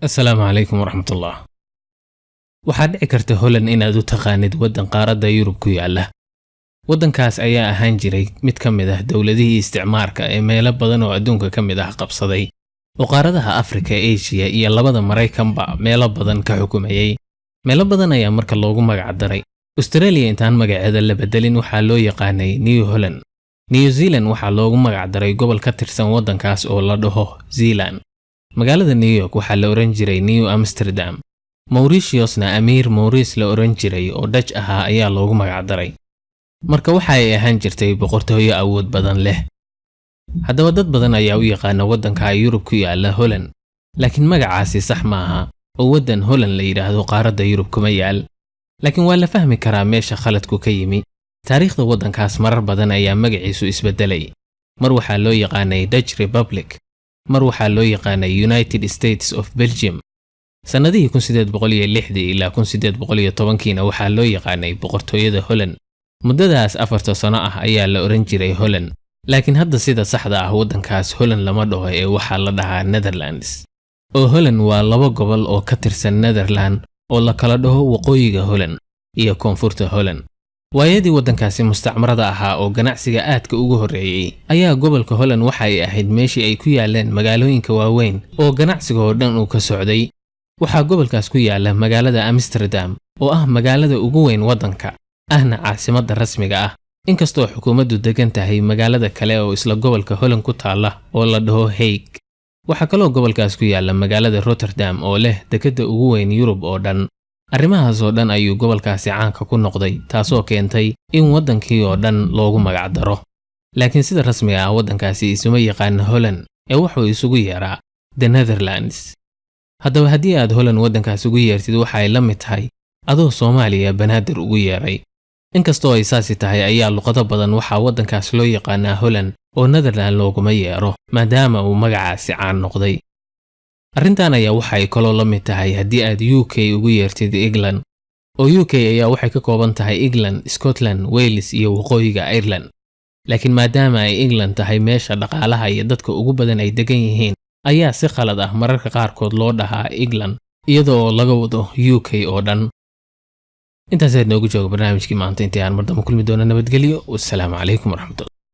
Assalaamu calaykum waraxmatullah. Waxaad dhici karta Holland inaad u taqaanid waddan qaaradda Yurub ku yaala. Waddankaas ayaa ahaan jiray mid ka mid ah dawladihii isticmaarka ee meelo badan oo adduunka ka mid ah qabsaday, oo qaaradaha Afrika, Asia iyo labada Mareykanba meelo badan ka xukumayay. Meelo badan ayaa marka loogu magac daray. Australia intaan magaceeda la bedelin waxaa loo yaqaanay New Holland. New Zealand waxaa loogu magac daray gobol ka tirsan waddankaas oo la dhaho Zealand. Magaalada New York waxaa la oran jiray New Amsterdam. Mauritiusna Amir Maurice la oran jiray oo Dutch ahaa ayaa loogu magac daray. Marka waxa ay ahaan jirtay boqortooyo awood badan leh. Haddaba dad badan ayaa u yaqaana waddanka Yurub ku yaala Holland, laakiin magacaasi sax ma aha oo waddan Holland la yiraahdo qaaradda Yurub kuma yaal. Laakiin waa la fahmi karaa meesha khaladku ka yimi. Taariikhda waddankaas marar badan ayaa magaciisu isbedelay. Mar waxaa loo yaqaanay Dutch Republic, mar waxaa loo yaqaanay United States of Belgium. Sanadihii 1860 ilaa 1810kiina waxaa loo yaqaanay boqortooyada Holland. Muddadaas 4 sano ah ayaa la oran jiray Holland, laakiin hadda sida saxda ah waddankaas Holland lama dhaho ee waxaa la dhahaa Netherlands. Oo Holland waa laba gobol oo ka tirsan Netherland oo la kala dhaho waqooyiga Holland iyo koonfurta Holland. Waayadii waddankaasi mustacmarada ahaa oo ganacsiga aadka ugu horeeyay ayaa gobolka Holland waxa ay ahayd meeshii ay ku yaaleen magaalooyinka waaweyn oo ganacsiga oo dhan uu ka socday. Waxaa gobolkaas ku yaala magaalada Amsterdam oo ah magaalada ugu weyn waddanka, ahna caasimadda rasmiga ah, inkastoo xukuumaddu degan tahay magaalada kale oo isla gobolka Holland ku taala oo la dhaho Hague. Waxaa kaloo gobolkaas ku yaala magaalada Rotterdam oo leh dekedda ugu weyn Yurub oo dhan. Arrimahaas oo dhan ayuu gobolkaasi caanka ku noqday, taasoo keentay in waddankii oo dhan loogu magac daro. Laakiin sida rasmiga ah waddankaasi isuma yaqaan Holland ee wuxuu isugu yeeraa The Netherlands. Haddaba haddii aad Holland waddankaas ugu yeertid waxa ay la mid tahay adoo Soomaaliya banaadir ugu yeeray. Inkastoo ay saasi tahay ayaa luqado badan waxaa waddankaas loo yaqaanaa Holland oo Netherland looguma yeero maadaama uu magacaasi caan noqday. Arrintan ayaa waxa ay kaloo la mid tahay haddii aad UK ugu yeertid England, oo UK ayaa waxay ka kooban tahay England, Scotland, Wales iyo waqooyiga Ireland. Laakiin maadaama ay England tahay meesha dhaqaalaha iyo dadka ugu badan ay degan yihiin, ayaa si khalad ah mararka qaarkood loo dhahaa England iyadoo laga wado UK oo dhan. Intaas ayaa noogu jooga barnaamijkii maanta intii aan mar dambe kulmi doono. Nabadgelyo. Wassalaamu calaykum waraxmatullahi.